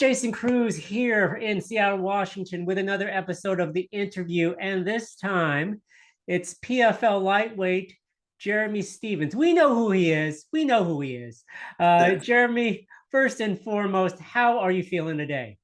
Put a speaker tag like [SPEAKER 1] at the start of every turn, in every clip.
[SPEAKER 1] Jason Cruz here in Seattle, Washington, with another episode of The Interview. And this time it's PFL lightweight Jeremy Stephens. We know who he is. We know who he is. Jeremy, first and foremost, how are you feeling today?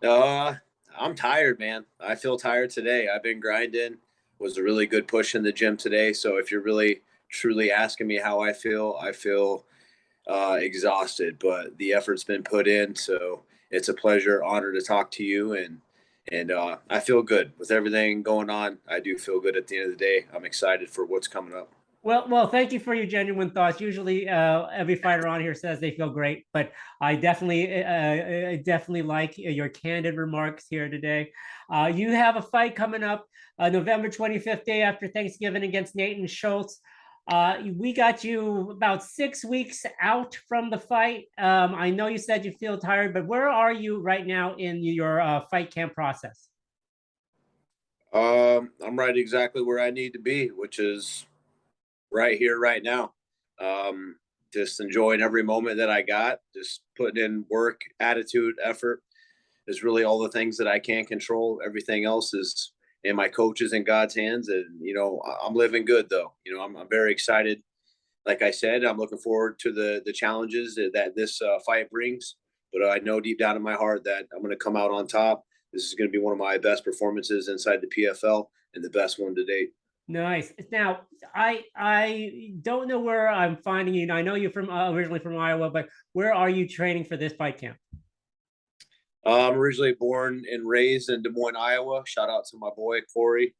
[SPEAKER 2] Uh, I'm tired, man. I feel tired today. I've been grinding. Was a really good push in the gym today. So if you're really truly asking me how I feel exhausted. But the effort's been put in, so it's a pleasure, honor to talk to you, and I feel good with everything going on. I do feel good at the end of the day. I'm excited for what's coming up.
[SPEAKER 1] Well, thank you for your genuine thoughts. Usually, every fighter on here says they feel great, but I definitely like your candid remarks here today. You have a fight coming up November 25th, day after Thanksgiving, against Natan Schulte. We got you about 6 weeks out from the fight. I know you said you feel tired, but where are you right now in your fight camp process?
[SPEAKER 2] I'm right exactly where I need to be, which is right here, right now. Just enjoying every moment that I got, just putting in work, attitude, effort is really all the things that I can't control. Everything else is in my coaches and God's hands. And, I'm living good though. I'm very excited. Like I said, I'm looking forward to the challenges that this fight brings, but I know deep down in my heart that I'm going to come out on top. This is going to be one of my best performances inside the PFL and the best one to date.
[SPEAKER 1] Nice. Now, I don't know where I'm finding you. Now, I know you're from originally from Iowa, but where are you training for this fight camp?
[SPEAKER 2] I'm originally born and raised in Des Moines, Iowa. Shout out to my boy Corey.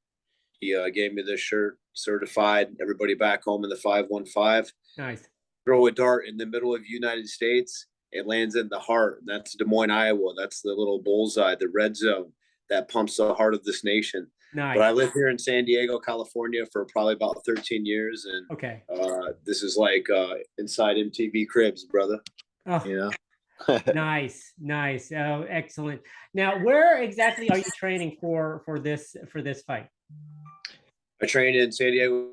[SPEAKER 2] He gave me this shirt, certified. Everybody back home in the 515.
[SPEAKER 1] Nice.
[SPEAKER 2] Throw a dart in the middle of the United States. It lands in the heart. That's Des Moines, Iowa. That's the little bullseye, the red zone that pumps the heart of this nation. But
[SPEAKER 1] Nice.
[SPEAKER 2] I live here in San Diego, California for probably about 13 years. And
[SPEAKER 1] Okay.
[SPEAKER 2] this is like inside MTV Cribs, brother.
[SPEAKER 1] Oh,
[SPEAKER 2] You know?
[SPEAKER 1] nice, nice. Oh, excellent. Now, where exactly are you training for this fight?
[SPEAKER 2] I train in San Diego,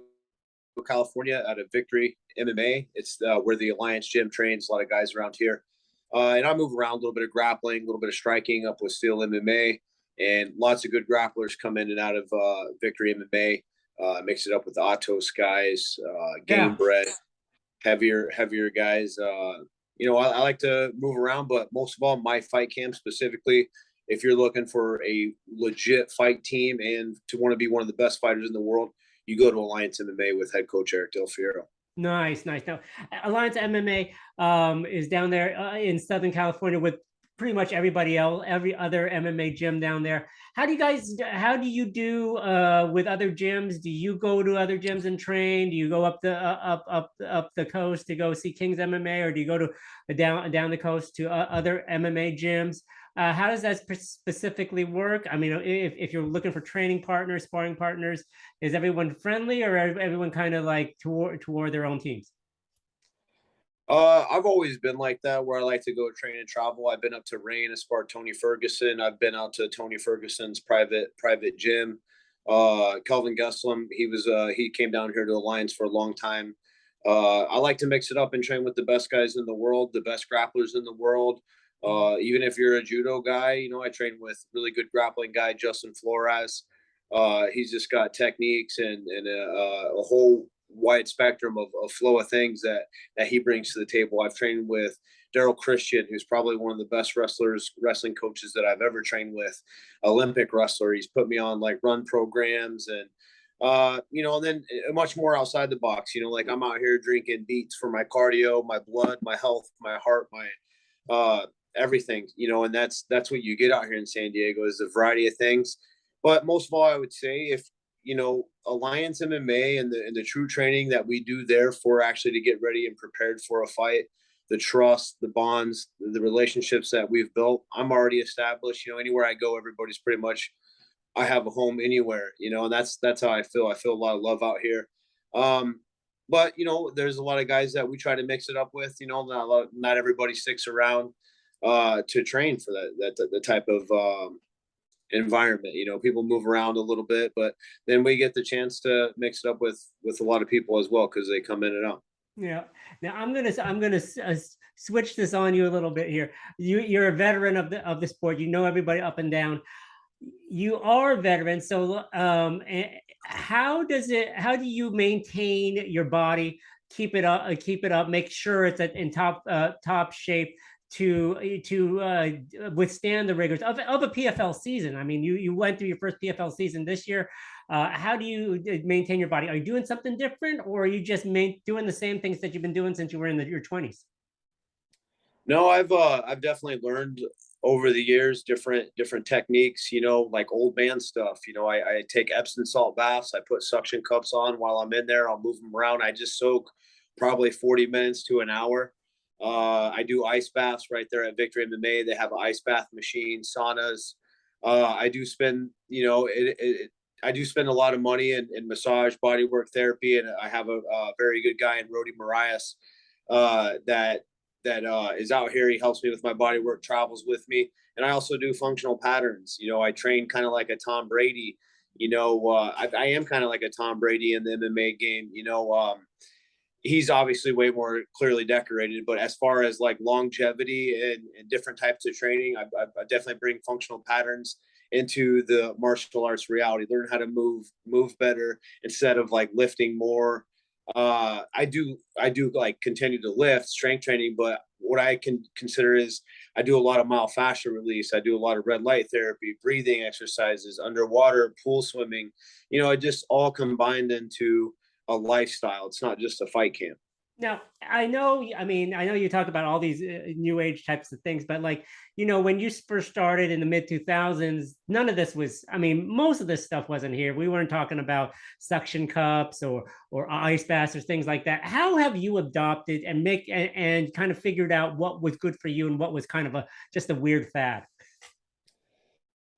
[SPEAKER 2] California out of Victory MMA. It's where the Alliance Gym trains a lot of guys around here. And I move around a little bit of grappling, a little bit of striking up with Steel MMA, and lots of good grapplers come in and out of Victory MMA. Mix it up with the Atos guys, game
[SPEAKER 1] Yeah.
[SPEAKER 2] bred, heavier guys. I like to move around, but most of all, my fight camp specifically, if you're looking for a legit fight team and to want to be one of the best fighters in the world, you go to Alliance MMA with head coach Eric Del Fiero.
[SPEAKER 1] Nice, nice. Now, Alliance MMA is down there in Southern California with pretty much everybody else, every other MMA gym down there. How do you do with other gyms? Do you go to other gyms and train? Do you go up up the coast to go see King's MMA, or do you go to down the coast to other MMA gyms? How does that specifically work? I mean, if you're looking for training partners, sparring partners, is everyone friendly, or everyone kind of like toward their own teams?
[SPEAKER 2] I've always been like that, where I like to go train and travel. I've been up to Rain as part of Tony Ferguson. I've been out to Tony Ferguson's private gym. Kelvin Gastelum, he came down here to Alliance for a long time. I like to mix it up and train with the best guys in the world, the best grapplers in the world. Even if you're a judo guy, I train with really good grappling guy Justin Flores. He's just got techniques and a whole wide spectrum of flow of things that he brings to the table. I've trained with Daryl Christian, who's probably one of the best wrestling coaches that I've ever trained with. Olympic wrestler. He's put me on like run programs and and then much more outside the box. Like I'm out here drinking beets for my cardio, my blood, my health, my heart, my everything. And that's what you get out here in San Diego is a variety of things. But most of all, I would say if Alliance MMA and the true training that we do there for actually to get ready and prepared for a fight, the trust, the bonds, the relationships that we've built, I'm already established. Anywhere I go, everybody's pretty much I have a home anywhere. And that's how I feel. I feel a lot of love out here. But there's a lot of guys that we try to mix it up with. Not everybody sticks around to train for the type of environment. People move around a little bit, but then we get the chance to mix it up with a lot of people as well because they come in and out.
[SPEAKER 1] Yeah. Now I'm gonna switch this on you a little bit here. You're a veteran of the sport. You know everybody up and down. You are a veteran, so how do you maintain your body, keep it up, make sure it's in top shape to withstand the rigors of a PFL season? I mean, you went through your first PFL season this year. How do you maintain your body? Are you doing something different, or are you just doing the same things that you've been doing since you were in your 20s?
[SPEAKER 2] No, I've definitely learned over the years different techniques, like old man stuff. I take Epsom salt baths, I put suction cups on while I'm in there, I'll move them around. I just soak probably 40 minutes to an hour. I do ice baths right there at Victory MMA. They have an ice bath machine, saunas. I do spend, I do spend a lot of money in massage, body work therapy, and I have a very good guy in Rody Marias that is out here. He helps me with my body work, travels with me, and I also do functional patterns. I train kind of like a Tom Brady. I am kind of like a Tom Brady in the MMA game. He's obviously way more clearly decorated, but as far as like longevity and different types of training, I definitely bring functional patterns into the martial arts reality. Learn how to move better instead of like lifting more. I do like continue to lift strength training, but what I can consider is I do a lot of myofascial release. I do a lot of red light therapy, breathing exercises, underwater pool swimming. It just all combined into a lifestyle. It's not just a fight camp.
[SPEAKER 1] Now, I know, I mean, I know you talk about all these new age types of things, but like, when you first started in the mid 2000s, none of this was, I mean, most of this stuff wasn't here. We weren't talking about suction cups or ice baths or things like that. How have you adopted and kind of figured out what was good for you and what was kind of just a weird fad?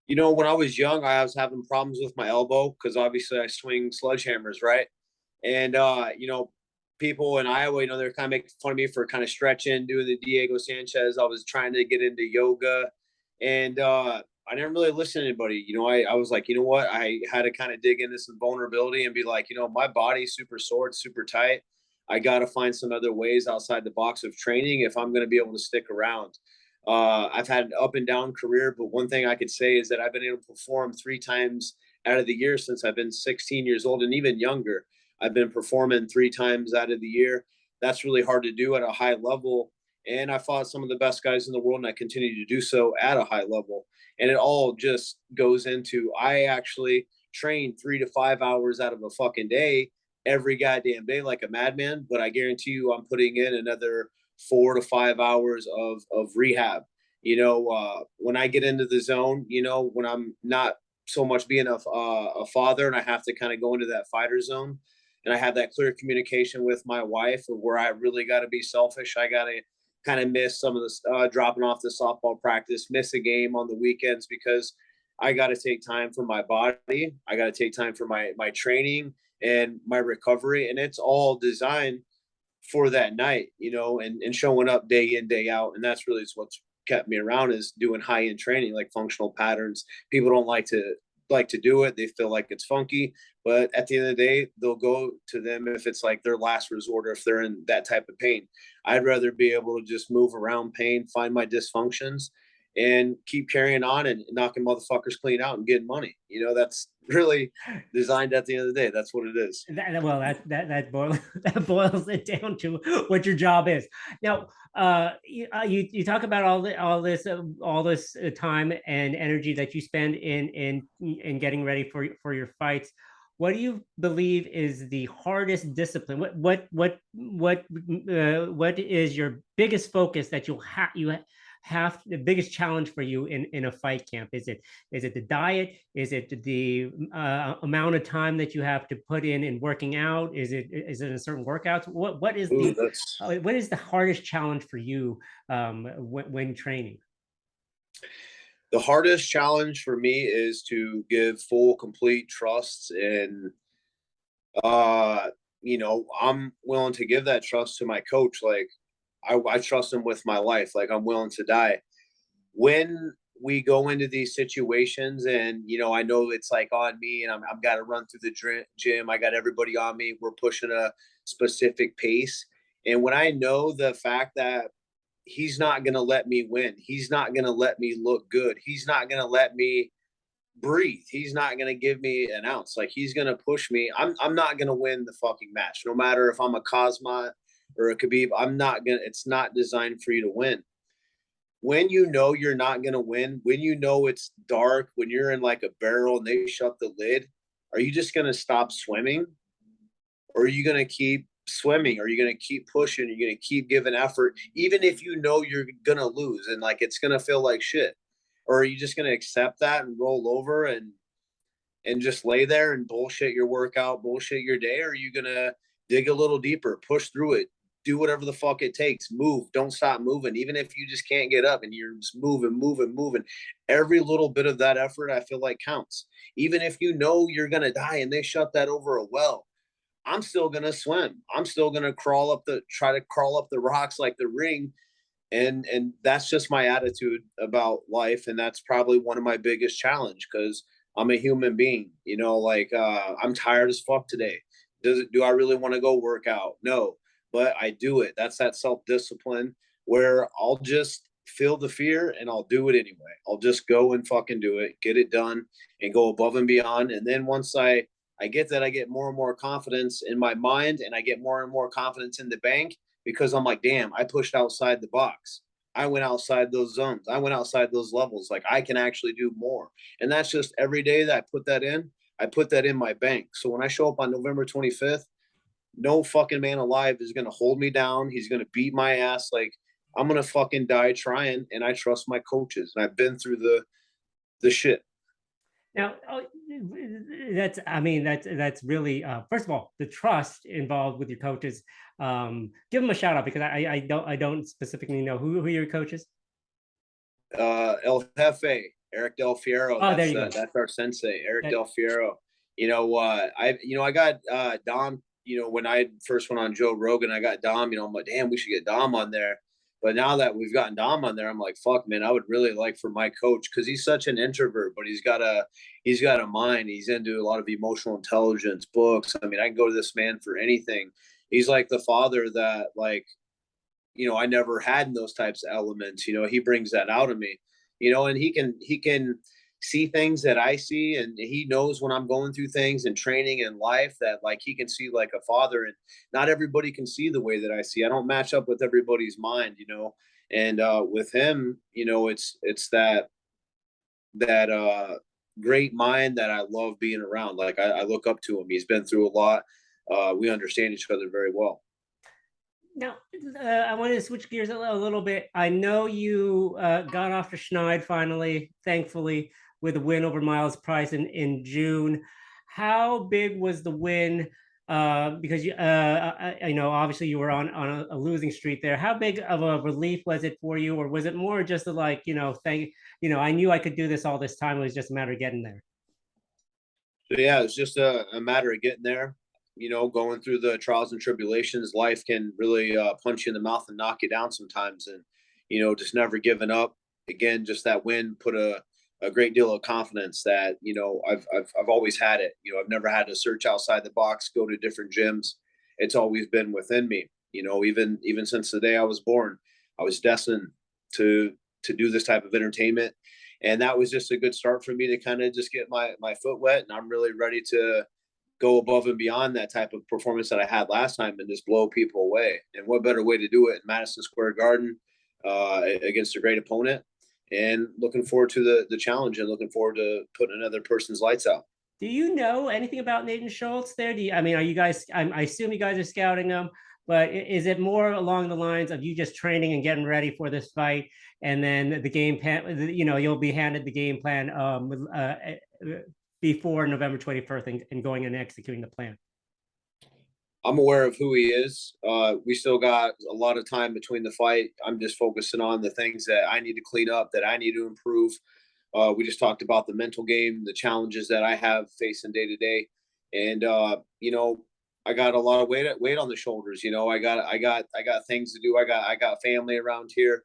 [SPEAKER 2] When I was young, I was having problems with my elbow because obviously I swing sledgehammers, right? And people in Iowa, they're kind of making fun of me for kind of stretching, doing the Diego Sanchez. I was trying to get into yoga, and I never really listened to anybody. I was like, you know what? I had to kind of dig into some vulnerability and be like, my body's super sore, it's super tight. I got to find some other ways outside the box of training if I'm going to be able to stick around. I've had an up and down career, but one thing I could say is that I've been able to perform 3 times out of the year since I've been 16 years old and even younger. I've been performing 3 times out of the year. That's really hard to do at a high level. And I fought some of the best guys in the world, and I continue to do so at a high level. And it all just goes into I actually train 3 to 5 hours out of a fucking day every goddamn day like a madman. But I guarantee you, I'm putting in another 4 to 5 hours of rehab. When I get into the zone, when I'm not so much being a father and I have to kind of go into that fighter zone, and I have that clear communication with my wife of where I really got to be selfish. I got to kind of miss some of the dropping off the softball practice, miss a game on the weekends because I got to take time for my body. I got to take time for my training and my recovery, and it's all designed for that night, and showing up day in, day out. And that's really what's kept me around is doing high end training, like functional patterns. People don't like to do it. They feel like it's funky, but at the end of the day, they'll go to them if it's like their last resort or if they're in that type of pain. I'd rather be able to just move around pain, find my dysfunctions, and keep carrying on and knocking motherfuckers clean out and getting money. That's really designed at the end of the day. That's what it is.
[SPEAKER 1] That boils it down to what your job is. Now, you talk about all this time and energy that you spend in getting ready for your fights. What do you believe is the hardest discipline? What is your biggest focus that you have the biggest challenge for you in a fight camp? Is it the diet? Is it the amount of time that you have to put in working out? Is it a certain workouts?
[SPEAKER 2] Ooh,
[SPEAKER 1] What is the hardest challenge for you when training?
[SPEAKER 2] the hardest challenge for me is to give full, complete trust and I'm willing to give that trust to my coach. Like I trust him with my life. Like I'm willing to die. When we go into these situations and, I know it's like on me and I've got to run through the gym. I got everybody on me. We're pushing a specific pace. And when I know the fact that he's not going to let me win. He's not going to let me look good. He's not going to let me breathe. He's not going to give me an ounce. Like, he's going to push me. I'm not going to win the fucking match. No matter if I'm a Kazmat or a Khabib, I'm not going to, it's not designed for you to win. When you know you're not going to win, when you know it's dark, when you're in like a barrel and they shut the lid, are you just going to stop swimming? Or are you going to keep swimming? Are you going to keep pushing? Are you going to keep giving effort, even if you know you're going to lose and like it's going to feel like shit? Or are you just going to accept that and roll over and just lay there and bullshit your workout, bullshit your day? Or are you going to dig a little deeper, push through it, do whatever the fuck it takes, move, don't stop moving, even if you just can't get up and you're just moving. Every little bit of that effort, I feel like, counts. Even if you know you're going to die and they shut that over a well, I'm still gonna swim. I'm still gonna try to crawl up the rocks like the ring. And that's just my attitude about life. And that's probably one of my biggest challenge, because I'm a human being, like I'm tired as fuck today. Do I really want to go work out? No, but I do it. That's that self-discipline where I'll just feel the fear and I'll do it anyway. I'll just go and fucking do it, get it done, and go above and beyond. And then once I get that, I get more and more confidence in my mind, and I get more and more confidence in the bank, because I'm like, damn, I pushed outside the box. I went outside those zones. I went outside those levels. Like, I can actually do more. And that's just every day that I put that in my bank. So when I show up on November 25th, no fucking man alive is going to hold me down. He's going to beat my ass. Like, I'm going to fucking die trying. And I trust my coaches. And I've been through the shit.
[SPEAKER 1] Now, that's really, first of all, the trust involved with your coaches. Give them a shout out, because I don't specifically know who your coaches.
[SPEAKER 2] El Jefe, Eric Del Fiero.
[SPEAKER 1] Oh, there you go.
[SPEAKER 2] That's our sensei, Eric
[SPEAKER 1] That,
[SPEAKER 2] Del Fiero. I got Dom. When I first went on Joe Rogan, I got Dom. I'm like, damn, we should get Dom on there. But now that we've gotten Dom on there, I'm like, fuck, man, I would really like for my coach, because he's such an introvert, but he's got a mind. He's into a lot of emotional intelligence books. I mean, I can go to this man for anything. He's like the father that, like, I never had in those types of elements. He brings that out of me, and he can see things that I see, and he knows when I'm going through things in training and life, that like he can see like a father, and not everybody can see the way that I see. I don't match up with everybody's mind, and with him, it's that great mind that I love being around. Like, I look up to him. He's been through a lot. We understand each other very well.
[SPEAKER 1] Now, I want to switch gears a little bit. I know you got off to Schneid finally, thankfully, with a win over Miles Price in June. How big was the win? Because I know obviously you were on a losing streak there. How big of a relief was it for you, or was it more just like, I knew I could do this all this time. It was just a matter of getting there.
[SPEAKER 2] So yeah, it's just a matter of getting there. Going through the trials and tribulations. Life can really punch you in the mouth and knock you down sometimes, and just never giving up. Again, just that win put a great deal of confidence that I've always had it. I've never had to search outside the box, go to different gyms. It's always been within me. Even since the day I was born, I was destined to do this type of entertainment. And that was just a good start for me to kind of just get my foot wet. And I'm really ready to go above and beyond that type of performance that I had last time and just blow people away. And what better way to do it in Madison Square Garden against a great opponent? And looking forward to the challenge, and looking forward to putting another person's lights out.
[SPEAKER 1] Do you know anything about Natan Schulte there? Are you guys, I assume you guys are scouting them, but is it more along the lines of you just training and getting ready for this fight, and then the game plan, you'll be handed the game plan before November 21st, and going and executing the plan?
[SPEAKER 2] I'm aware of who he is. We still got a lot of time between the fight. I'm just focusing on the things that I need to clean up, that I need to improve. We just talked about the mental game, the challenges that I have facing day to day, and I got a lot of weight on the shoulders. I got things to do. I got family around here,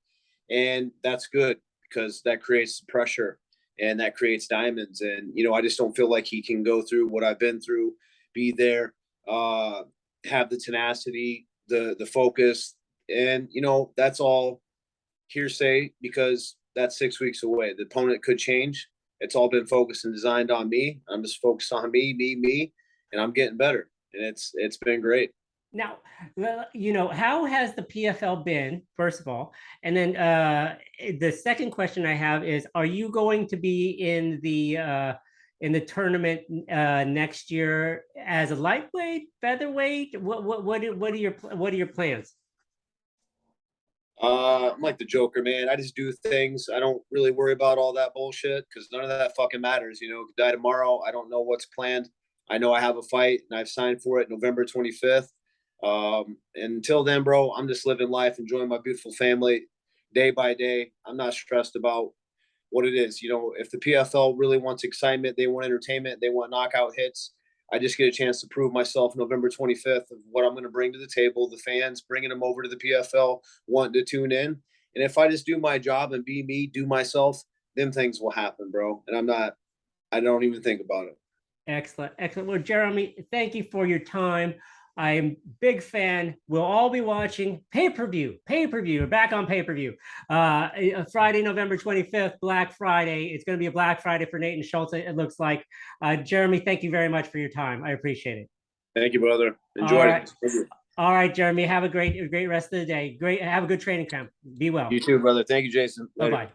[SPEAKER 2] and that's good, because that creates pressure and that creates diamonds. And I just don't feel like he can go through what I've been through, be there, have the tenacity, the focus, and that's all hearsay because that's 6 weeks away. The opponent could change. It's all been focused and designed on me. I'm just focused on me, and I'm getting better. And it's been great.
[SPEAKER 1] Now, how has the PFL been, first of all? And then the second question I have is, are you going to be in the tournament next year as a lightweight, featherweight? What are your plans?
[SPEAKER 2] I'm like the Joker, man. I just do things. I don't really worry about all that bullshit because none of that fucking matters. Could die tomorrow. I don't know what's planned. I know I have a fight and I've signed for it November 25th. And until then, bro, I'm just living life, enjoying my beautiful family day by day. I'm not stressed about what it is. If the PFL really wants excitement, they want entertainment, they want knockout hits. I just get a chance to prove myself November 25th of what I'm going to bring to the table. The fans bringing them over to the PFL, wanting to tune in. And if I just do my job and be me, do myself, then things will happen, bro. And I don't even think about it.
[SPEAKER 1] Excellent, excellent. Well, Jeremy, thank you for your time. I am a big fan. We'll all be watching pay-per-view. We're back on pay-per-view. Friday, November 25th, Black Friday. It's going to be a Black Friday for Natan Schulte, it looks like. Jeremy, thank you very much for your time. I appreciate it.
[SPEAKER 2] Thank you, brother. Enjoy it.
[SPEAKER 1] All right, Jeremy. Have a great rest of the day. Have a good training camp. Be well.
[SPEAKER 2] You too, brother. Thank you, Jason.
[SPEAKER 1] Bye-bye.